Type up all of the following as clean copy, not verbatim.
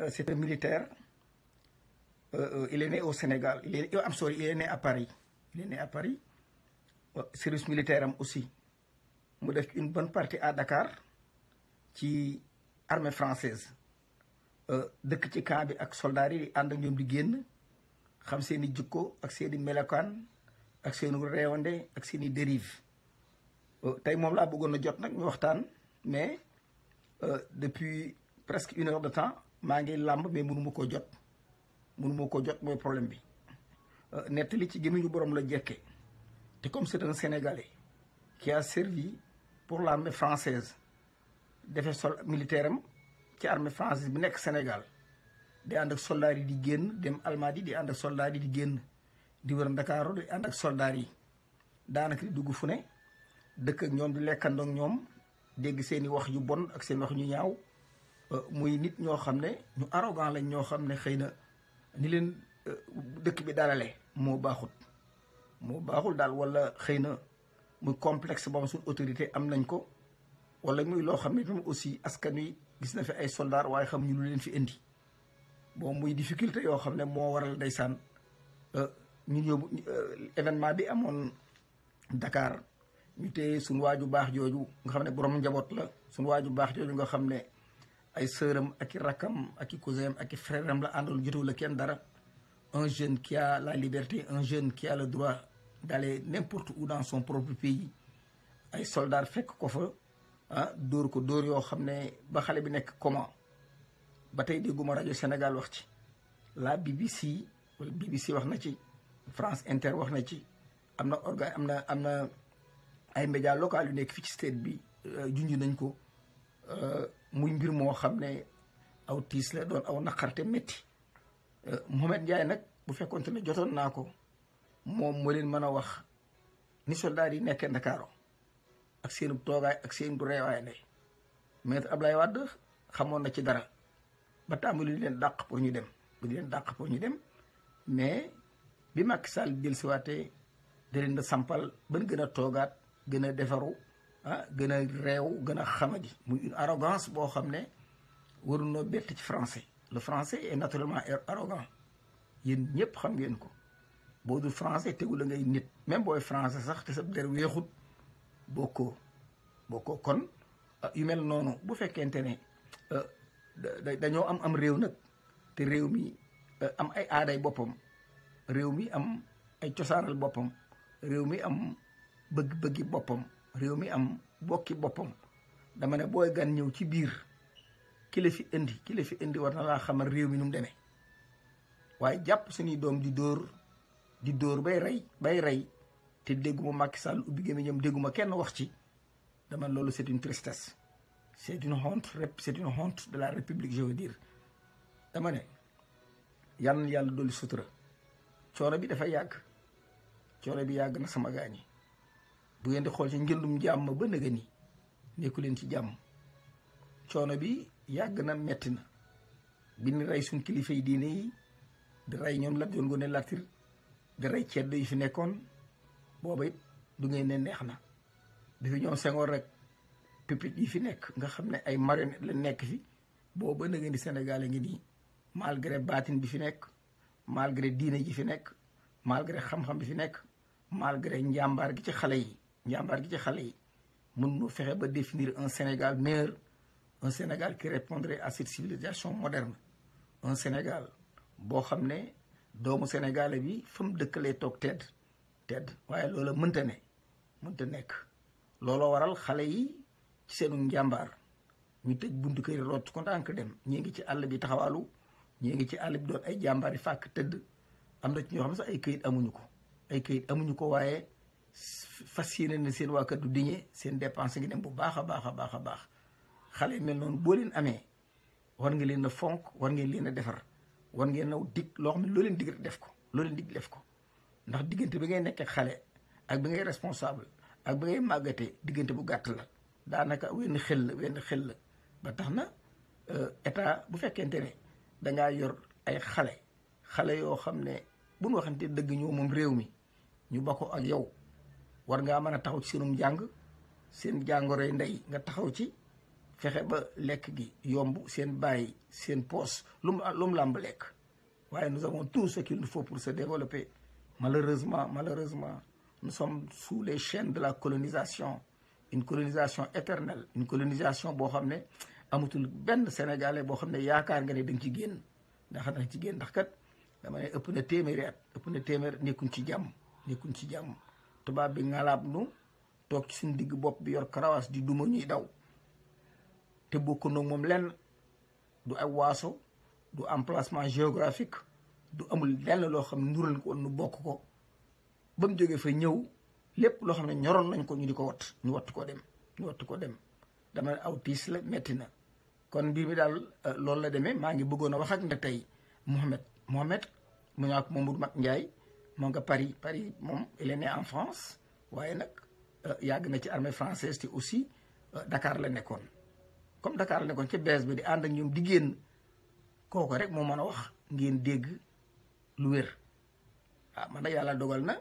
c'est un militaire. Il est né au Sénégal. Il est né à Paris. Il est né à Paris. Service militaire aussi. Il a fait une bonne partie à Dakar, qui armée française. Dëkk ci camp bi ak soldats yi ànd ak ñoom di génn xam seeni jikko ak seeni melokaan ak seeni réewande ak seeni dérive tey moom laa bëggoon a jot nag ñu waxtaan mais depuis presque 1 heure de temps maa ngi làmb mais mënu ma koo jot mooy problème bi nettali ci gémmiñu borom la jekke te comme c'est un Sénégalais qui a servi pour l'armée française defee militaire am ci armée française bi nekk Sénégal di ànd ak soldats yi di génn dem Almadies di ànd ak soldats yi di génn di wër Ndakaaru di ànd ak soldats yi daanaka di dugg fu ne dëkk ak ñoom di lekkandoo ak ñoom dégg seeni wax yu bon ak seen wax ñu ñaaw muy nit ñoo xam ne ñu arrogant lañ ñoo xam ne xëy na ni leen dëkk bi dalale moo baaxul daal wala xëy na muy complexe boobu suñu autorité am nañ ko wala muy loo xam ne tam aussi askan wi gis na fi ay soldats waaye xam ñu lu leen fi indi bon muy difficulté yoo xam ne moo waral ndeysaan ñu yóbbu événement bi amoon Dakar ñu téye suñu waaju baax jooju nga xam ne borom njaboot la suñu waaju baax jooju nga xam ne ay sëram ak i rakkam ak i cousin ak i frère am la àndal jotul la kenn dara un jeune qui a la liberté un jeune qui a le droit d'aller n'importe où dans son propre pays ay soldats fekk ko fa dóor ko dóor yoo xam ne ba xale bi nekk comment ba tey dégguma rajo Sénégal wax ci la BBC wax na ci France Inter wax na ci am na ay médias locaux yu nekk fii ci state bi junj nañ ko muy mbir moo xam ne aw tiis la doon aw naqarte métti Mohamed Ndiaye nag bu fekkoonte ne jotoon naa ko moom moo leen mën a wax ni soldats yi nekkee Ndakaaru ak seenu toogaay ak seenu reewaay ne maître Ablaye Wade xamoon na ci dara ba tàmbali di leen dàq pour ñu dem mais bi Macky Sall jël si waatee da leen a sampal ban gën a toogaat gën a defaru gën a réew gën a xamadi muy une arrogance boo xam ne waru noo bett ci français le français est naturellement arrogant yéen ñëpp xam ngeen ko boo dul français tegu la ngay nit même booy français sax te sa der weexut bokkoo kon yu mel noonu bu fekkente ne dañoo am réew nag te réew mi am ay aaday boppam réew mi am ay cosaanal boppam réew mi am bëgg-bëggi boppam réew mi am bokki boppam dama ne booy gan ñëw ci biir ki la fi indi war na laa xamal réew mi nu mu demee waaye jàpp suñuy doom di dóor bay rey te dégguma Macky Sall ubbi gémmiñam dégguma kenn wax ci dama loolu c'est une tristesse c'est une honte de la République je veux dire dama ne yàlla dolli sutura coono bi dafa yàgg na sama gaañi bu ngeen di xool ci njëndum jàmm ba nëga ni nekku leen ci jàmm coono bi yàgg na metti na bi ni rey suñ kilifa yi diine yi di rey ñoom Lat Joor Ngoone Latiir di rey ceddo yi fi nekkoon booba it du ngeen ne neex na bi fi ñoom Senghor rek puppet yi fi nekk nga xam ne ay marionnette la nekk fi booba na ngeen di Sénégal ngi nii malgré baatin bi fi nekk malgré diine ji fi nekk malgré xam-xam bi fi nekk malgré njàmbaar gi ci xale yi mën nu fexe ba définir un Sénégal meilleur un Sénégal qui répondrait à cette civilisation moderne un Sénégal boo xam ne doomu Sénégalais bi fa mu dëkkalee toog tedd waaye loola mënta nekk looloo waral xale yi ci seenu njàmbaar ñu tëj buntu kër yi rocc ko ndànk dem ñii ngi ci àll bi taxawalu ñii ngi ci àll bi doon ay jàmbaar yi fàkk tëdd am na ci ñoo xam ne sax ay këyit amuñu ko waaye fas yéene ne seen waa kër du diñe seen dépense ngi dem bu baax a baax xale yi mel noonu boo leen amee war nga leen a fonk war ngeen leen a defar war ngeen a dig loo xam ne loo leen dig def ko ndax diggante bi ngay nekkee xale ak bi ngay responsable ak bi ngay màggatee diggante bu gàtt la daanaka wenn xel la ba tax na état bu fekkente ne dangaa yor ay xale yoo xam ne bu ñu waxante dëgg ñoo moom réew mi ñu bokk ak yow war ngaa mën a taxaw ci seenum njàng seen jàngoroy ndey nga taxaw ci fexe ba lekk gi yomb seen bàyyi seen poos lu mu làmb lekk waaye nous avons tout ce qu'il nous faut pour se développer. Malheureusement nous sommes sous les chaînes de la colonisation, une colonisation éternelle, une colonisation boo xam ne amatul benn sénégalais boo xam ne yaakaar nga ne da nga ci génn ndax kat dama ne ëpp na téeméer nekkuñ ci jàmm tubaab bi ngalaab nu toog ci suñu digg bopp bi yor karawaas di duma ñuy daw te bokk na moom lenn du ay waaso du emplacement géographique du amul lenn loo xam ne nural ko nu bokk ko ba mu jógee fa ñëw lépp loo xam ne ñoroon nañ ko ñu di ko ñu wattu ko dem dama ne aw tiis la metti na kon mbir mi daal loolu la demee maa ngi bëggoon a wax ak nag tey Mohamed mu ñaa ko Mamadou Mat Ndiaye moo nga Paris moom il est né en France waaye nag yàgg na ci armée française te aussi Dakar la nekkoon comme Dakar la nekkoon ci bees bi di ànd ak ñoom di génn kooku rek moo mën a wax ngeen dégg lu wér man nag yàlla dogal na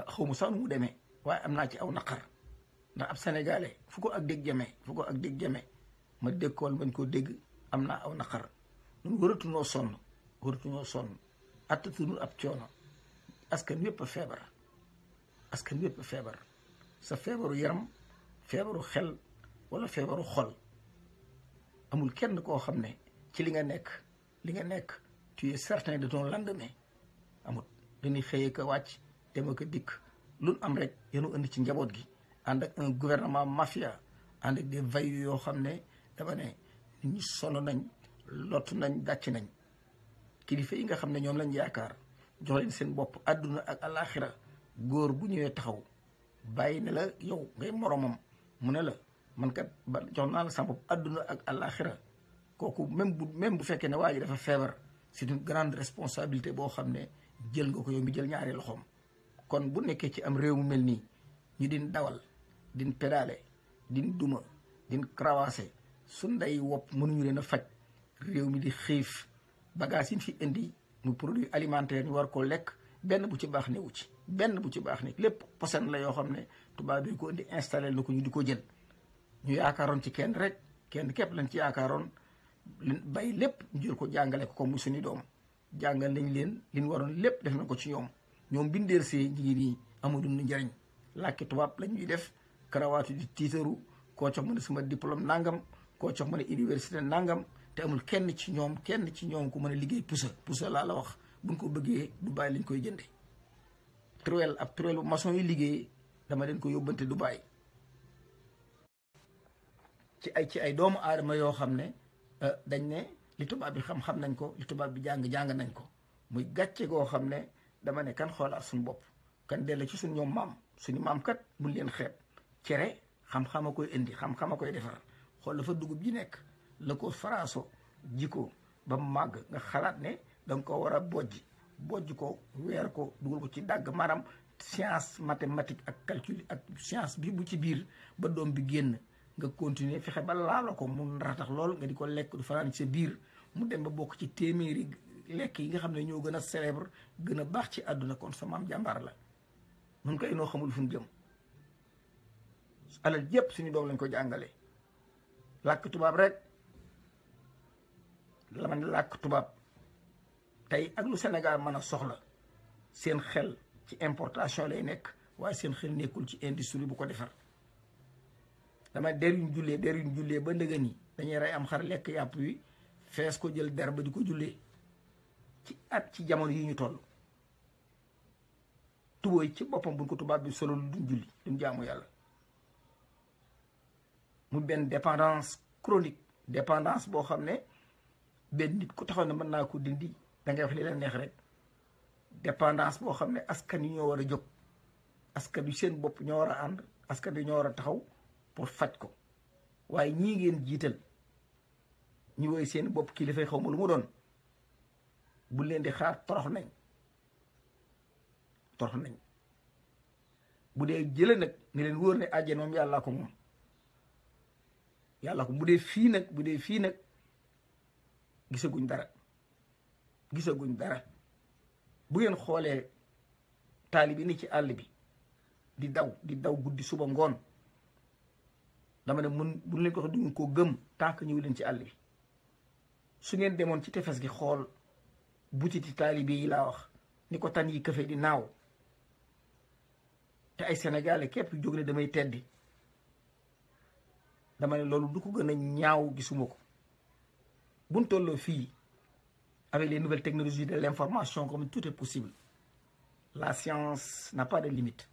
xaw ma sax nu mu demee waaye am naa ci aw naqar ndax ab sénégalais fu ko ak dégg jame ma déggoon bañ koo dégg am naa aw naqar ñun waratuñoo sonn attatuñu ab coono askan wépp a feebar sa feebaru yaram feebaru xel wala feebaru xol amul kenn koo xam ne ci li nga nekk tu es certain de ton lendemain amul dañuy xëyee ko wàcc dema ko dikk lu am rek yenu indi ci njaboot gi ànd ak un gouvernement mafia ànd ak des voyous yoo xam ne dama ne nit ñi sonn nañ lott nañ gàcc nañ kilifa yi nga xam ne ñoom lañ yaakaar jox leen seen bopp àdduna ak alaxira góor bu ñëwee taxaw bàyyi ne la yow ngay moromam mu ne la man kat ba jox naa la sama bopp àdduna ak alaxira kooku même bu fekkee ne waa ji dafa feebar c'est une grande responsabilité boo xam ne jël nga ko yow mi jël ñaari loxoom kon bu nekkee ci am réew mu mel nii ñu din dawal din pédale din duma din karawaase su ndey wopp mënuñu leen a faj réew mi di xiif bagage yi ñu fi indi mu produit alimentaire ñu war ko lekk benn bu ci baax newu ci lépp posen la yoo xam ne tubaab bi ko indi installé na ko ñu di ko jël ñu yaakaaroon ci kenn képp lañ ci yaakaaroon bay lépp ñu jël ko jàngale ko comme suñu doom jàngal nañ leen li ñu waroon lépp def na ko ci ñoom bindeel see ñi ngi nii amuñu njariñ làkki tubaab la ñuy def karawaatu di tiitaru koo cox ma ne sama diplôme nangam koo cox ma ne université nangam te amul kenn ci ñoom ku mën a liggéey pusa laa la wax buñ ko bëggee Dubaï lañ koy jënde truelle bu maçon yi liggéey dama leen ko yóbbante Dubaï ci ay doomu aadama yoo xam ne dañ ne li tubaab bi xam nañ ko li tubaab bi jàng nañ ko muy gàcce goo xam ne dama ne kan xoolaat suñu bopp kan delle ci suñu maam kat buñ leen xeeb cere xam-xam a koy indi xam-xam a koy defar xool dafa dugub ji nekk la ko faraaso jiko ba mu màgg nga xalaat ne danga ko war a bojj ko weer ko dugal ko ci dàgg maanaam science mathématique ak calcul ak science bi bu ci biir ba doom bi génn nga continuer fexe ba laala ko mun ratax lool nga di ko lekk du fanaan ci sa biir mu dem ba bokk ci téeméeri lekk yi nga xam ne ñoo gën a célèbre gën a baax ci àdduna kon sa maam jàmbaar la nun koy noo xamul fu ñu jëm alal yépp suñu doom lañ ko jàngale làkk tubaab rek la ma ne làkk tubaab tey ak lu Sénégal mën a soxla seen xel ci importation lay nekk waaye seen xel nekkul ci industrie bu ko defar dama der yuñ jullee ba ndëgën yi dañuy rey am xar lekk yàpp wi fees ko jël der ba di ko jullee ci jamono yi ñu toll tubooy ci boppam buñ ko tubaab bi solo duñ julli duñ jaamu yàlla mu benn dépendance chronique dépendance boo xam ne benn nit ku taxaw ne mën naa ko dindi da ngay wax li leen neex rek dépendance boo xam ne askan yi ñoo war a jóg askan yu seen bopp ñoo war a ànd askan yi ñoo war a taxaw pour faj ko waaye ñii ngeen jiital ñu woy seen bopp kilifa xaw ma lu mu doon bu leen di xaar torox nañ bu dee jële nag ni leen wóor ne àjjana moom yàllaa ko moom bu dee fii nag gisaguñ dara bu ngeen xoolee taali bi ni ci àll bi di daw guddi suba ngoon dama ne mun bu leen ko wax duñu ko gëm tant que ñëw leen ci àll bi su ngeen demoon ci tefes gi xool butiti taalibe yi laa wax ni ko tan yi këfe di naaw te ay sénégalais képp jóg ne damay teddi dama ne loolu du ko gën a ñaaw gisuma ko buñ tolloo fii avec les nouvelles technologies de l'information comme tout est possible la science n'a pas de limite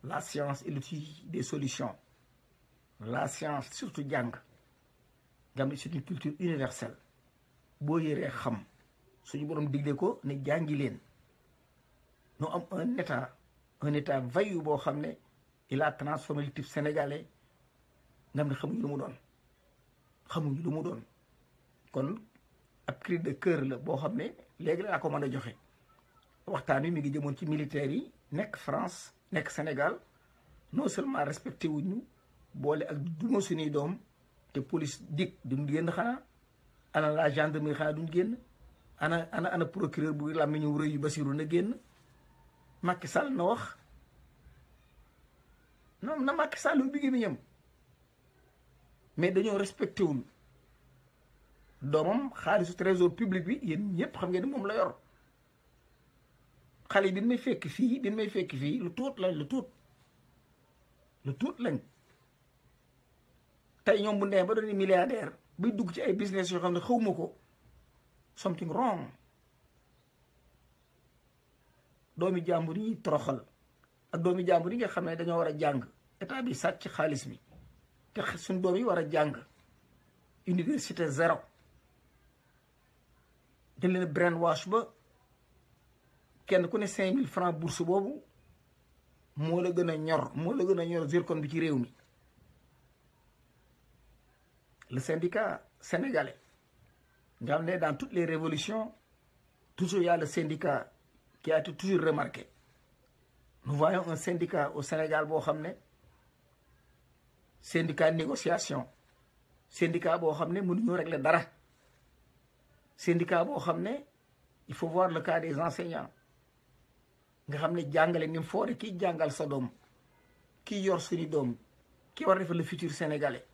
la science est l'outil des solutions la science surtout jàng nga xam ne c'est une culture universelle boo yëree xam suñu borom digle ko ne jàngi leen ñu am un état vaillant boo xam ne il a transformé le type sénégalais nga xam ne xamuñu lu mu doon kon ab cri de cœur la boo xam ne léegi laa ko mën a joxe waxtaan wi mi ngi jëmoon ci militaires yi nekk France nekk Sénégal non seulement respecté wuñu boole ak duma suñuy doom te police dik duñ génn xanaa ana la gendarmerie xanaa duñ génn ana procureur bu làmmiñu rëy yu Basiru na génn Macky Sall na wax non na Macky Sall bi gi mi ñam mais dañoo respecté wul doomam xaalisu trésor public bi yéen ñëpp xam ngeen ni moom la yor xale yi bi may fekk fii lu tuut lañ tey ñoom bu ndee ba doon milliardaire bay dugg ci ay business yoo xam ne xawma ko something wrong doomi jàmbur yi toroxal ak doomi jàmbur yi nga xam ne dañoo war a jàng état bi sàcc xaalis bi te suñ doom yi war a jàng université zéro dañ leen brainwash ba kenn ku ne 5000 francs bourse boobu moo la gën a ñor zircon bi ci réew mi le syndicat sénégalais nga xam ne dans toutes les révolutions toujours il y a le syndicat qui a été toujours remarqué nous voyons un syndicat au Sénégal boo xam ne syndicat négociation syndicat boo xam ne mënuñoo régler dara syndicat boo xam ne il faut voir le cas des enseignants nga xam ne jàngale ni mu foore kii jàngal sa doom kii yor suñu doom kii war a defal le futur sénégalais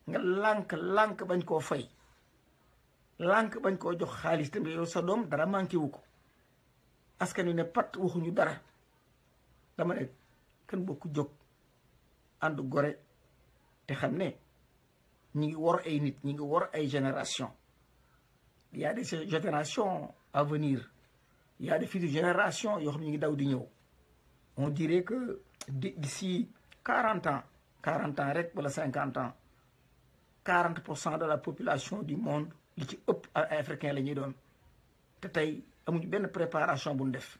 nga lànk bañ koo fay lànk bañ koo jox xaalis tamit yow sa doom dara manqué wu ko askan wi ne pat waxuñu dara dama ne kan bokk jóg ànd gore te xam ne ñi ngi war ay nit ñi ngi war ay génération il y a des générations à venir il y a des futures générations yoo xam ne ñu ngi daw di ñëw on dirait que d'ici 40 ans rek wala 50 ans 40% de la population du monde li ci ëpp ay africain la ñuy doon te tey amuñu benn préparation bu ñu def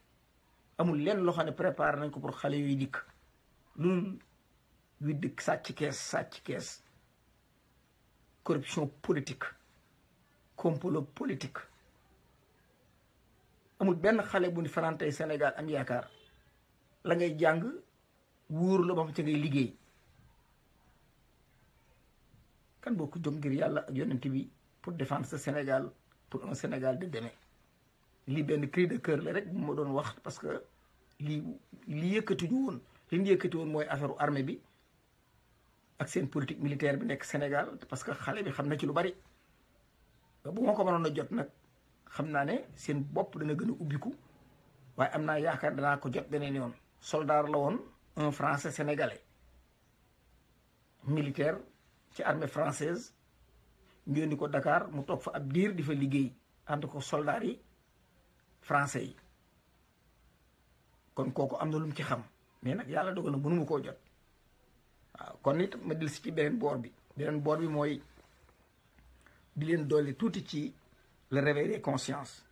amul lenn loo xam ne préparé nañ ko pour xale yooyu dikk loolu wi dikk sàcc kees corruption politique complot politique amul benn xale bu ni fanaan tey Sénégal am yaakaar la ngay jàng wóor la ba fa ca ngay liggéey kan boo ko jóg ngir yàlla ak yonent bi pour défendre ce Sénégal pour un Sénégal de demain lii benn cri de cœur la rek bu ma doon wax parce que li yëkkatuñu woon li ñu yëkkati woon mooy affaire armée bi ak seen politique militaire bi nekk Sénégal parce que xale bi xam na ci lu bari bu ma ko mënoon a jot nag xam naa ne seen bopp dana gën a ubbiku waaye am naa yaakaar danaa ko jot beneen yoon soldat la woon un français sénégalais militaire ci armée française ñu yónni ko Dakar mu toog fa ab diir di fa liggéey ànd ko soldat yi français yi kon kooku am na lu mu ci xam mais nag yàlla dogal na mënuma koo jot waaw kon it ma dil si ci beneen boor bi mooy di leen dolli tuuti ci le réveil des consciences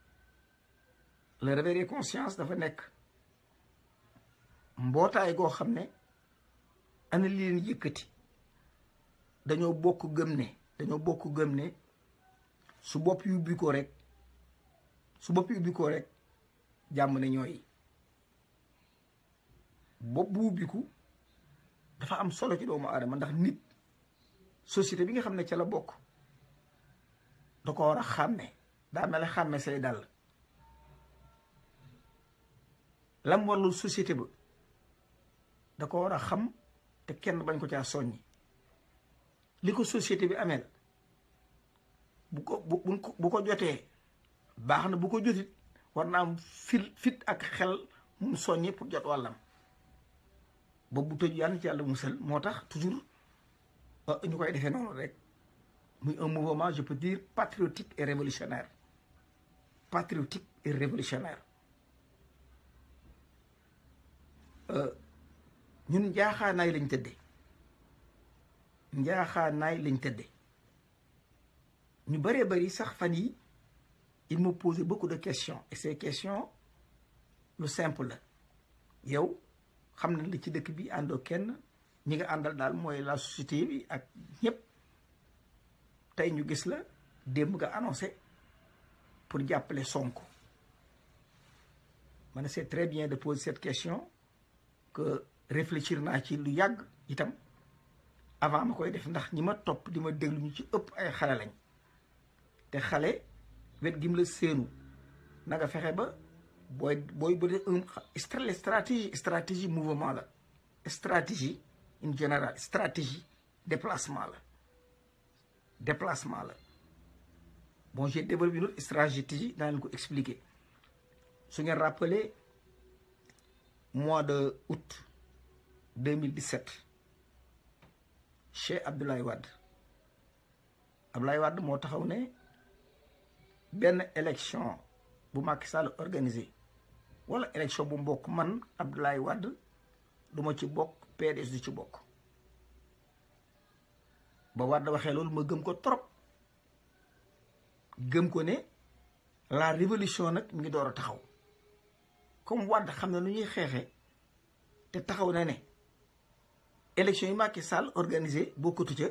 le réveil des consciences dafa nekk mbootaay goo xam ne ana li leen yëkkati dañoo bokk gëm ne su bopp yu ubbi ko rek jàmm ne ñooy bopp bu ubbiku dafa am solo ci doomu aadama ndax nit société bi nga xam ne ca la bokk da ko war a xàmme daa mel ne xàmme say dàll lam warlul société ba da ko war a xam te kenn bañ ko caa soññi li ko société bi ameel bu ko jotee baax na, bu ko jotit war naa am fit ak xel mu soññi pour jot wàllam boobu bu tëj yàlla ci yàlla musal. moo tax toujours ñu koy defee noonu rek muy un mouvement, je peux dire, patriotique et révolutionnaire. Patriotique et révolutionnaire. ñun njaaxaanaay lañ tëddee, njaaxaanaay lañ tëddee. ñu bëree bëri sax fan yi il me posait beaucoup de questions et ces questions lu simple la. yow xam na li ci dëkk bi àndoo kenn, ñi nga àndal daal mooy la société bi ak ñëpp. tey ñu gis la démb nga annoncé pour jàppale Sonko. ma ne c'est très bien de poser cette question, que réfléchir naa ci lu yàgg itam avant ma koy def, ndax ñi ma topp di ma déglu ñu ci ëpp ay xale lañ. te xale wet gim la séenu na nga fexe ba booy bu dee stratégie mouvement la, stratégie en général, stratégie déplacement la. Bon, j'ai développé une autre stratégie dans le expliquer. Si vous vous rappelez, mois de août 2017, chez Abdoulaye Wade moo taxaw ne benn élection bu Macky Sall organisé wala élection bu mbokk man Abdoulaye Wade du ma ci bokk, PDS du ci bokk. ba Wade waxee loolu ma gëm ko trop, gëm ko ne la révolution nag mi ngi door a taxaw. comme Wade xam na lu ñuy xeexee te taxaw na ne élection yi Macky Sall organisé bokkatu ca,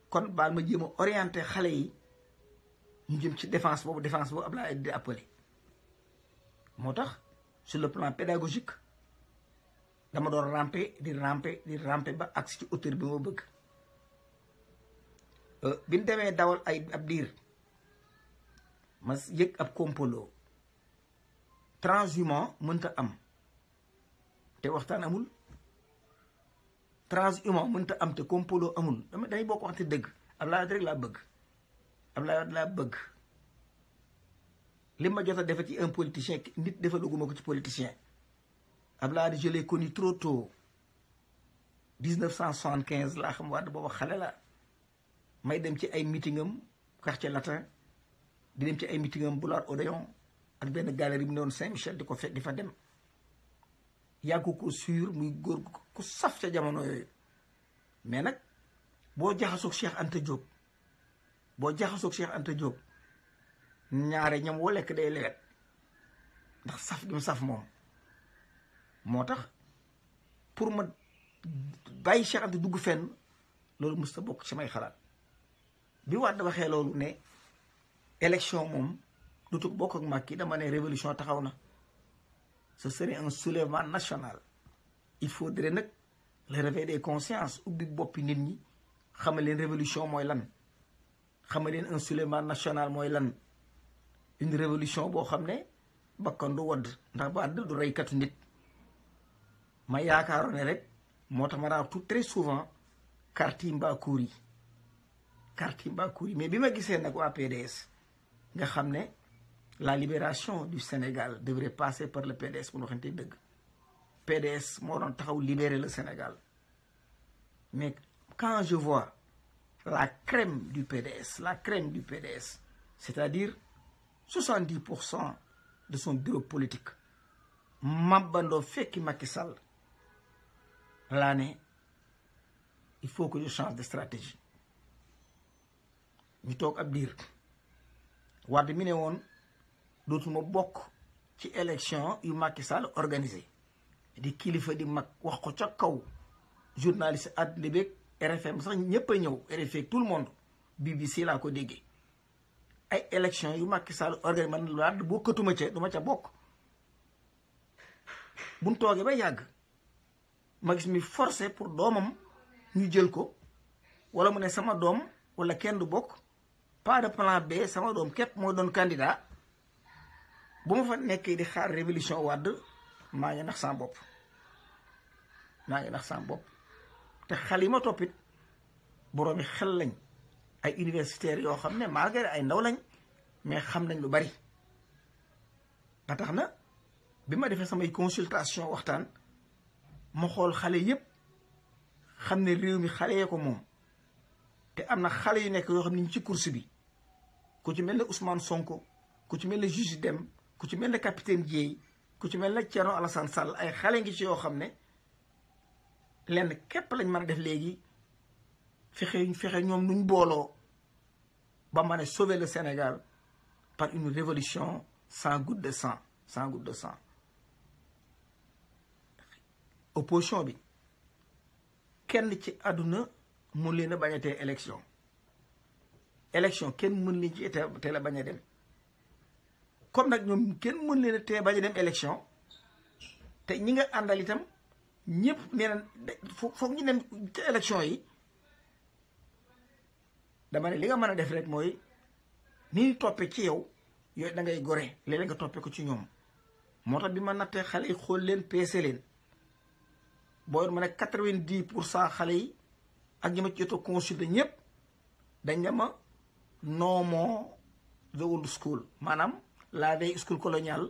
kon baal ma jéem a orienté xale yi ñu jëm ci défense boobu Abdoulaye di appelé. moo tax sur le plan pédagogique dama doon ramper ba agsi ci hauteur bi ma bëgg. bi ñu demee dawal ab diir ma yëg ab complot. transhumant mënta am te waxtaan amul, transhumant mënta am te complot amul. damay bokk waxte dëgg. Abdoulaye Wade rek laa bëgg. li ma jot a defe ci un politicien nit defaluguma ko ci politicien. Abdoulaye Wade je l'ai connu trop tôt, 1975 laa xam Wade booba xale la. may dem ci ay meetingam quartier latin, di dem ci ay meetingam Boulevard Odéon ak benn galerie bi ne woon Saint-Michel di ko fekk di fa dem. yàggu ko suur muy góor ku saf ca jamono yooyu. mais nag boo jaxasoog Cheikh Anta Diop ñaare ñam woo lekk day lewet ndax saf gi mu saf moom. moo tax pour ma bàyyi Cheikh Anta dugg fenn loolu mës ta bokk ci may xalaat. bi Wade waxee loolu ne élection moom dutu bokk ak Macky, dama ne révolution taxaw na. ce serait un soulèvement national. il faudrait nag le réveil des consciences, ubbi boppi nit ñi xamal leen révolution mooy lan, xamal leen un soulèvement national mooy lan. une révolution boo xam ne bakkan du wadd, ndax Wade du reykatu nit. ma yaakaaroon ne rek moo tax ma daan tout très souvent karti mbaa kuur yi mais bi ma gisee nag waa PDS nga xam ne la libération du Sénégal devrait passer par le PDS pour waxante dëgg. PDS moo doon taxaw libérer le Sénégal. mais quand je vois la crème du PDS, c'est-à-dire 70% de son bureau politique mabandoo fekki Macky Sall, laa ne il faut que je change de stratégie. ñu toog ab diir Wade mi ne woon dootuma bokk ci élection yu Macky Sall organisé, di kilifa di mag wax ko ca kaw journaliste àddina beeg RFM sax ñëpp a ñëw, RFM tout le monde, BBC laa ko déggee. ay élection yu Macky Sall organisé man Wade bokkatuma ca, duma ca bokk. buñ toogee ba yàgg ma gis mi forcé pour doomam ñu jël ko, wala mu ne sama doom wala kenn du bokk, pas de plan B, sama doom képp moo doon candidat. bu ma fa nekkee di xaar révolution Wade maa ngi nax sama bopp te xal yi ma toppit boroomi xel lañ ay universitaires yoo xam ne malgré ay ndaw lañ mais xam nañ lu bari ba tax na bi ma defee samay consultation waxtaan ma xool xale yépp xam ne réew mi xale yee ko moom te am na xale yu nekk yoo xam ne ñu ci course bi ku ci mel ne Ousmane Sonko ku ci mel ne juge Dème ku ci mel ne capitaine Dièye ku ci mel ne Thierno Alassane Sall ay xale ngi ci yoo xam ne lenn képp lañ mën a def léegi fexe ñoom nuñ booloo ba mën a sauver le Sénégal par une révolution sans goutte de sang sans goutte de sang opposition bi kenn ci àdduna mun leen a bañ a tee élection kenn mën leen ci teel a bañ a dem comme nag ñoom kenn mën leen a tee bañ a dem élection te ñi nga àndal itam ñëpp nee na foog ñu dem ci élection yi dama ne li nga mën a def rek mooy ni ñu toppee ci yow yooyu da ngay gore léeg-léeg nga toppee ko ci ñoom moo tax bi ma nattee xale yi xool leen peese leen boo yor ma ne 90% xale yi ak ñi ma ci jot a consulté ñëpp dañ ne ma no more the old school maanaam la vieille school coloniale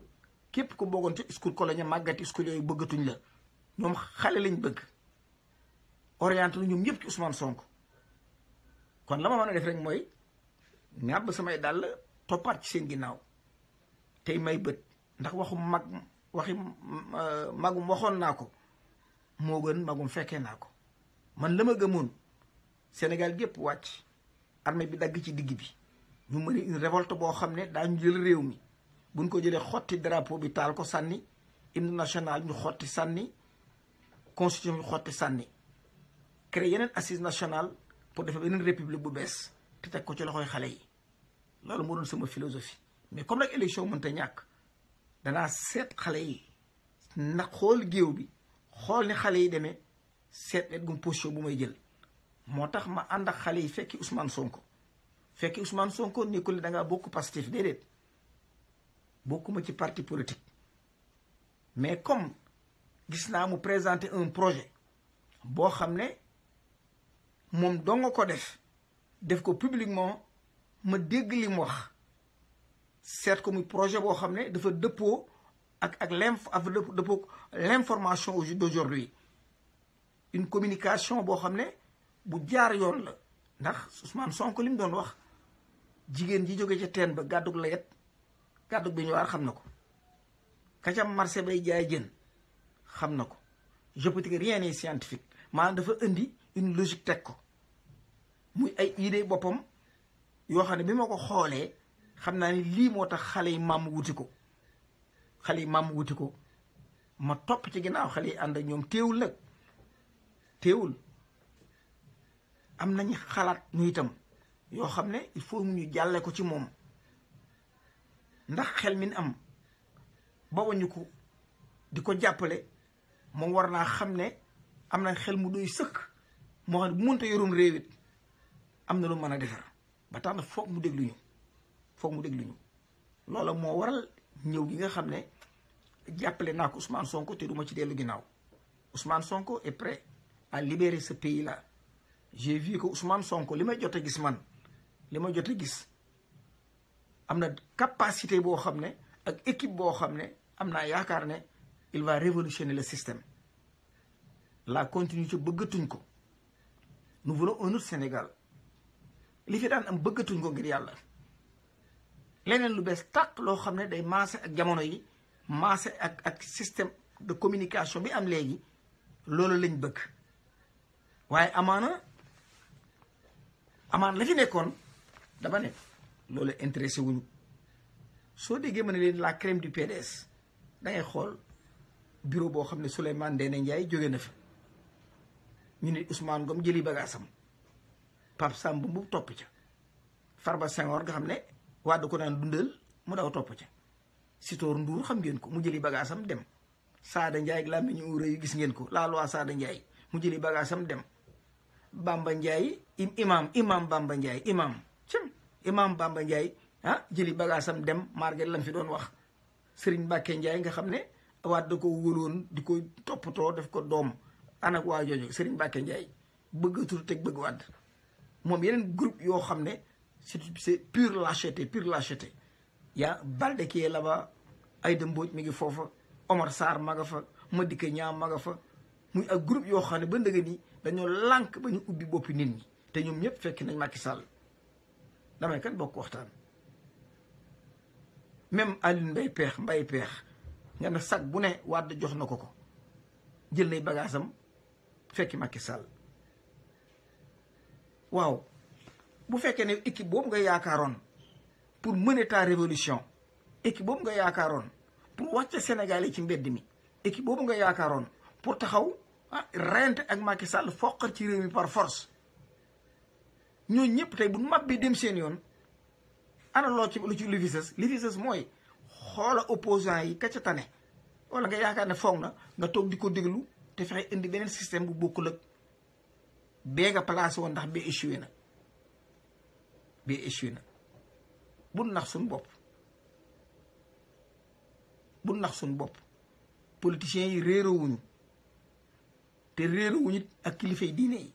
képp ku bokkoon ci school coloniale màggati school yooyu bëggatuñ la ñoom xale lañ bëgg orienté lu ñoom ñëpp ci Ousmane Sonko kon la ma mën a def rek mooy ñàbb samay dàll toppaat ci seen ginnaaw tey may bët ndax magum waxoon naa ko moo gën magum fekkee naa ko man la ma gëmoon Sénégal gépp wàcc armée bi dagg ci digg bi ñu mën une révolte boo xam ne daañu jël réew mi buñ ko jëlee xotti drapeau bi taal ko sànni hymne national ñu xotti sànni constitution ñu xotti sànni créer yeneen assise nationale pour defar beneen république bu bees te teg ko ci loxoy xale yi loolu moo doon sama philosophie mais comme nag élection mënta ñàkk danaa seet xale yi nag xool géew bi xool ni xale yi demee seet net gum position bu may jël moo tax ma ànd ak xale yi fekki Ousmane Sonko nekkul da ngaa bokk Pastef déedéet bokkuma ci parti politique mais comme gis naa mu présenter un projet boo xam ne moom doo nga ko def ko publiquement ma dégg li mu wax seet ko muy projet boo xam ne dafa dëppoo ak l'information d'aujourd'hui une communication boo xam ne bu jaar yoon la ndax Ousmane Sonko li mu doon wax jigéen ji jóge ca teen ba gàddug la yet gàddug bi ñu waar xam na ko ka ca marché bay jaay jën xam na ko je peux dire rien n'est scientifique maanaam dafa indi une logique teg ko muy ay idée boppam yoo xam ne bi ma ko xoolee xam naa ni lii moo tax xale yi maam wuti ko ma topp ci ginnaaw xale yi ànd ak ñoom teewul am nañu xalaat ñu itam yoo xam ne il faut mu ñu jàlle ko ci moom ndax xel min am ba wañu ko di ko jàppale moom war naa xam ne am na xel mu doy sëkk moo xam ne bu mënta yorum réew it am na lu mën a defar ba tax na foog mu déglu ñu loola moo waral ñëw gi nga xam ne jàppale naa ko Ousmane Sonko te duma ci dellu ginnaaw Ousmane Sonko est prêt à libérer ce pays là j'ai vu que Ousmane Sonko li may jot a gis am na capacité boo xam ne ak équipe boo xam ne am naa yaakaar ne il va révolutionner le système la continuité bëggatuñ ko nous voulons un autre Sénégal li fi daan am bëggatuñ ko ngir yàlla leneen lu bees tàq loo xam ne day maase ak jamono yi maase ak système de communication bi am léegi loolu lañ bëgg waaye amaana la fi nekkoon dama ne loolu intéressé wuñu soo déggee ma ne leen la crème du PDS dangay xool bureau boo xam ne Souleymane Ndéné Ndiaye jóge na fa ñu ne Ousmane Ngom jëli bagaasam Pape Samba mu topp ca Farba Senghor nga xam ne waa da ko daan dundal mu daw topp ca Sitor Ndour xam ngeen ko mu jëli bagaasam dem Sada Ndiaye ak làmmiñu uré yu gis ngeen ko la loi Sada Ndiaye mu jëli bagaasam dem Bamba Ndiaye imam Bamba Ndiaye imam Bamba Ndiaye jëli bagaasam dem marget lam fi doon wax Serigne Mbacke Ndiaye nga xam ne waat da ko wóoloon di ko toppatoo def ko doom anak waa jooju Serigne Mbacke Ndiaye bëgg tur teg bëgg waat moom yeneen groupe yoo xam ne c'est pure lâcheté pure lâcheté. yaa Balde qui est là-bas Aïda Mbodj mi ngi foofa Omar Sarr ma nga fa Madické Niang ma nga fa muy ak groupe yoo xam ne ba ndëgë ni dañoo lànk ba ñu ubbi boppi nit ñi te ñoom ñëpp fekk nañ Macky Sall damay kan bokk waxtaan. même Alioune Mbaye Peex nga ne sac bu ne Wade jox na ko jël nay bagaasam fekki Macky Sall waaw bu fekkee ne équipe boobu nga yaakaaroon pour mener ta révolution équipe boobu nga yaakaaroon pour wàcce Sénégal yi ci mbedd mi équipe boobu nga yaakaaroon pour taxaw reyante ak Macky Sall foqar ci réew mi par force ñooñu ñëpp tey bu mab bi dem seen yoon ana loo ci lu ci lifises mooy xoola opposant yi ka ca tane wala nga yaakaar ne foog na nga toog di ko déglu te fexe indi beneen système bu bokkul ak bee nga placé woon ndax bee échoué na bu nax suñu bopp politiciens yi réeroowuñu te réeroowuñu ak kilifay diine yi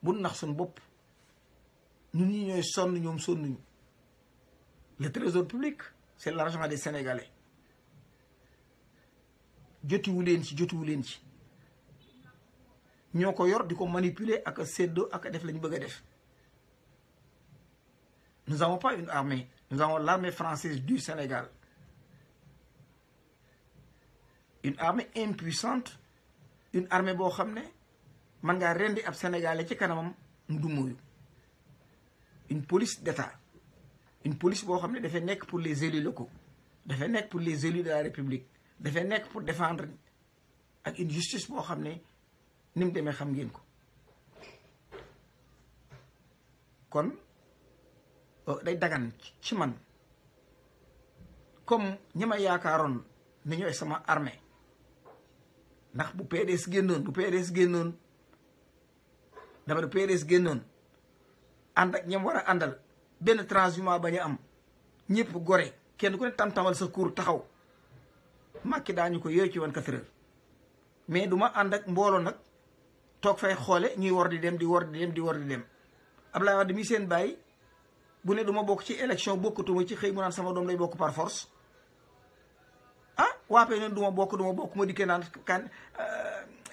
bu nax suñu bopp ñun ñi ñooy sonn ñoom sonnuñu le trésor public c'est l'argent des Sénégalais jotiwu leen ci ñoo ko yor di ko manipuler ak a séddoo ak a def la ñu bëgg a def. Nous n'avons pas une armée. Nous avons l'armée française du Sénégal. Une armée impuissante. Une armée boo xam ne man ngaa rendi ab Sénégalais ci kanamam mu du mooyu. Une police d'État. Une police boo xam ne dafay nekk pour les élus locaux. dafay nekk pour les élus de la République. dafay nekk pour défendre ak une justice boo xam ne ni mu demee xam ngeen ko. kon day dagan ci man comme ñi ma yaakaaroon ne ñooy sama armée ndax bu PDS génnoon dama ne PDS génnoon ànd ak ñam war a àndal benn transhumance ba ñu am ñëpp gore kenn ku ne tam-tamal sa cour taxaw Macky daañu ko yooyu ci 24 heures mais du ma ànd ak mbooloo nag toog fay xoole ñuy war di dem Abdoulaye Wade mi seen bàyyi bu ne du ma bokk ci élection bokkatuma ci xëy mu naan sama doom lay bokk par force waapee noonu du ma bokk ma dikkee naan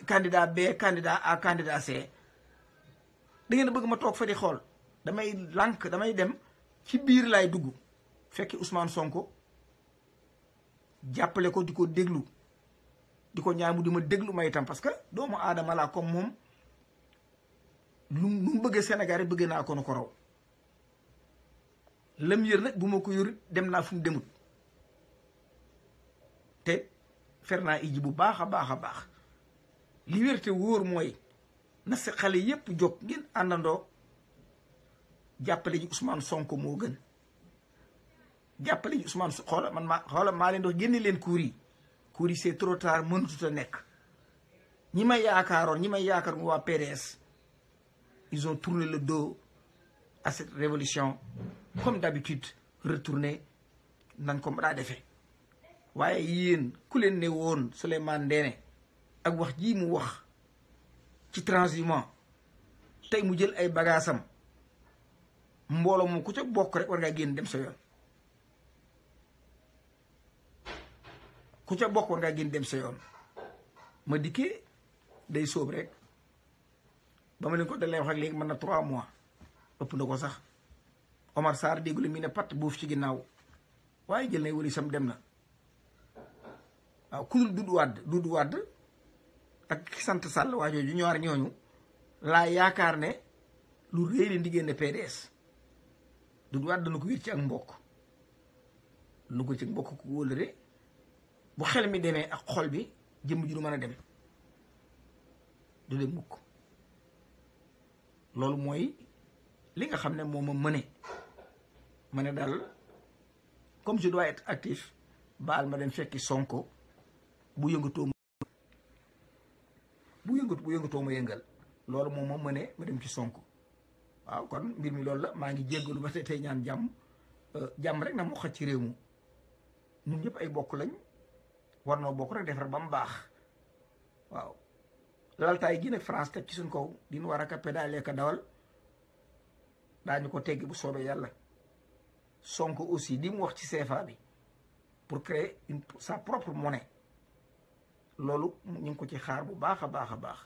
candidat B candidat A candidat C da ngeen bëgg ma toog fa di xool damay lànk damay dem ci biir laay dugg fekki Ousmane Sonko jàppale ko di ko déglu di ko ñaan mu di ma déglu may itam parce que doomu aadama laa comme moom lu mu bëggee Sénégal rek bëggee naa ko nu ko raw lam yër nag bu ma ko yor dem naa fu mu demut te fer naa iji bu baax a baax li wér te wóor mooy na si xale yépp jóg ngeen àndandoo jàppale ji Ousmane Sonko moo gën jàppale ji Ousmane xoola maa leen dox génne leen cours yi c'est trop tard mënatut a nekk ñi may yaakaar mu waa PDS ils ont tourné le dos à cette révolution comme d'habitude retourné nan ko daa defee waaye yéen ku leen ne woon Souleymane Ndéné ak wax ji mu wax ci transhumance tey mu jël ay bagaasam mbooloo moom ku ca bokk rek war ngaa génn dem sa yoon ma dikkee day sóob rek ba ma leen ko dalee wax ak léegi mën na 3 mois ëpp na ko sax Omar Sarr déggule mi ne pat buuf ci ginnaaw waaye jël nay wëri sam dem na waaw ku dul Doudou Wade ak ki sant Sall waa jooju ñaar ñooñu laa yaakaar ne lu réy leen di génne PDS Doudou Wade dana ko wér ci ak mbokk ku wóolare bu xel mi demee ak xol bi jëmm ji du mën a dem du dem mukk loolu mooy li nga xam ne moo ma ma ne daal comme je dois être actif baal ma dem fekki Sonko bu yëngatoo ma yëngal loolu moom ma mëne ma dem ci Sonko waaw kon mbir mi loolu la maa ngi jéggalu ba tey ñaan jàmm rek na moo xaj ci réew mi ñun ñëpp ay bokk lañ war noo bokk rek defar ba mu baax waaw laltaay gi nag France teg ci suñ kaw din war a pédale ka dawal daañu ko teggi bu soobee yàlla. Sonko aussi li mu wax ci CFA bi pour créer sa propre monnaie loolu ñu ngi ko ci xaar bu baax a baax a baax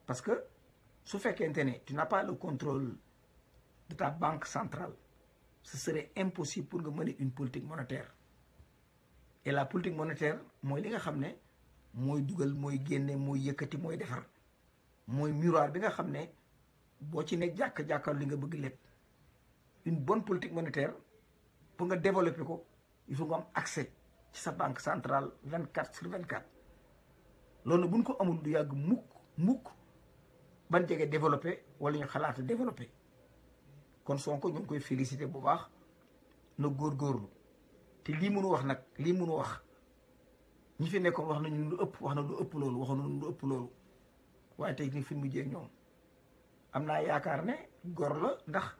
parce que su fekkente ne tu n'as pas le contrôle de ta banque centrale ce serait impossible pour nga mener une politique monétaire et la politique monétaire mooy li nga xam ne mooy dugal mooy génne mooy yëkkati mooy defar mooy miroir bi nga xam ne boo ci ne jàkk-jàkkal li nga bëgg lépp. Une bonne politique monétaire pour nga développer ko il faut nga am accès ci sa banque centrale 24/24 loolu buñ ko amul du yàgg mukk ban jege développé wala ñu xalaata développé kon Sonko ñu ngi koy félicité bu baax na góorgóorlu te lii mënu wax nag lii mënu wax ñi fi nekkoon wax nañu lu ëpp wax na lu ëpp loolu waxoon lu ëpp loolu waaye tey ni fi mujjee ñoom am naa yaakaar ne gor la ndax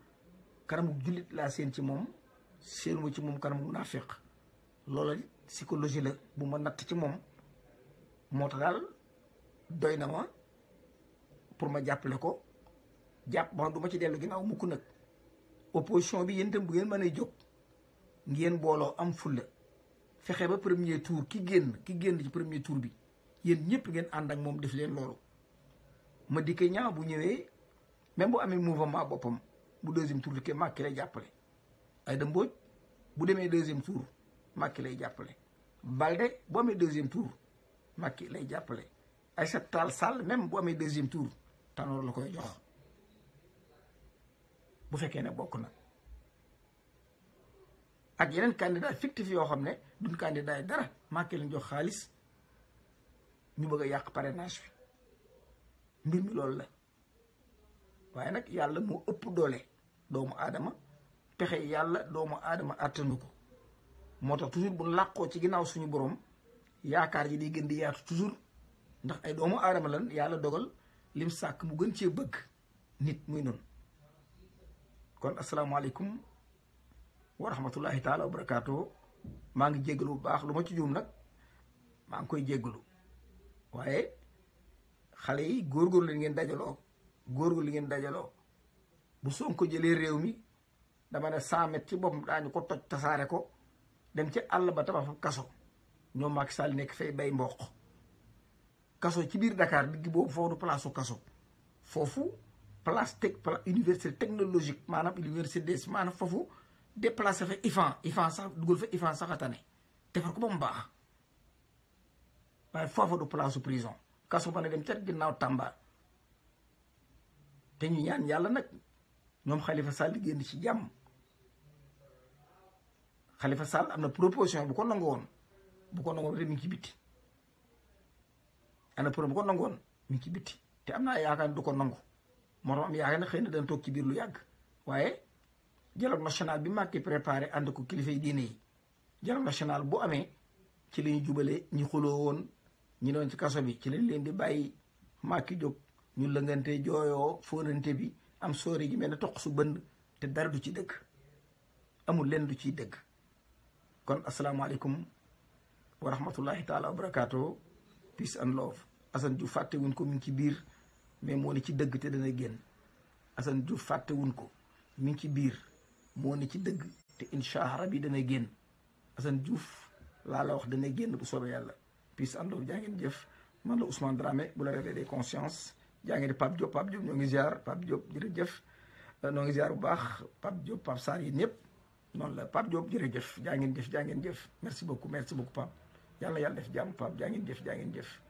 kanamu jullit laa seen ci moom seenuma ci moom kanamu naafiq loola psychologie la bu ma natt ci moom moo tax daal doy na ma pour ma jàppale ko jàpp ma du ma ci dellu ginnaaw mukk nag opposition bi yéen itam bu ngeen mën a jóg ngeen booloo am fulla fexe ba premier tour ki génn ci premier tour bi yéen ñëpp ngeen ànd ak moom def leen loolu ma dikkee ñaa bu ñëwee même bu amee mouvement boppam bu deuxième tour ke Macky lay jàppale Aïda Mbodj bu demee deuxième tour Macky lay jàppale Balde bu amee deuxième tour Macky lay jàppale Aïssata Tall Sall même bu amee deuxième tour Tanor la koy jox bu fekkee ne bokk na ak yeneen candidat fictif yoo xam ne duñ candidat yi dara Macky lañ jox xaalis ñu bëgg a yàq parrainage bi mbir mi loolu la waaye nag yàlla moo ëpp doole doomu aadama pexe yàlla doomu aadama àttanu ko moo tax toujours bu làqoo ci ginnaaw suñu borom yaakaar ji di gën di yaatu toujours ndax ay doomu aadama lan yàlla dogal lim sàkk mu gën cee bëgg nit muy noonu kon asalaamaaleykum wa rahmatullahi taala wa barakaatu maa ngi jéggalu bu baax lu ma ci juum nag maa ngi koy jéggalu waaye xale yi góorgóorlu leen ngeen dajaloo bu Sonko jëlee réew mi dama ne 100 mètres ci boppam daañu ko toj tasaare ko dem ci àll ba tabax fa kaso ñoom Macky Sall nekk fay bay mboq kaso ci biir Dakar digg boobu foofu du place su kaso foofu place université technologique maanaam université des maanaam foofu déplacé fa IFAN sax dugal fa IFAN sax a tane defar ko ba mu baax waaye foofu du place su prison kaso ba ne dem ca ginnaaw Tamba te ñu ñaan yàlla nag ñoom Khalifa Sall génn ci jàmm Khalifa Sall am na proposition bu ko nangu woon te mi ngi ci bitti am na proposition bu ko nangu woon mi ngi ci bitti te am naa yaakaar ne du ko nangu moo tax am yaakaar ne xëy na dana toog ci biir lu yàgg waaye dialogue national bi Macky préparé ànd ko kilifa yi diine yi dialogue national bu amee ci la ñu jubale ñi xuloo woon ñi doon ci kaso bi ci lañ leen di bàyyi Macky jóg ñu lëngante jooyoo fóonante bi am soori gi mel ne toq su bënd te dara du ci dëgg amul leen du ciy dëgg kon asalaamaaleykum wa rahmatullahi taala wa barakaatu peace and love Assane Diouf fàtte wuñ ko mi ngi ci biir mais moo ne ci dëgg te dana génn Assane Diouf fàtte wuñ ko mi ngi ci biir moo ne ci dëgg te incha allah rabi dana génn Assane Diouf laa la wax dana génn bu soobee yàlla peace and love jaa ngeen jëf man la Ousmane Dramé bu la réveil des consciences jaa ngeen di Pape Diop ñoo ngi ziar Pape Diop jërëjëf ñoo ngi ziar bu baax Pape Diop Pape Sarr yi ñëpp noonu la Pape Diop jërëjëf jaa ngeen jëf merci beaucoup Pape yàlla def jàmm Pape jaa ngeen jëf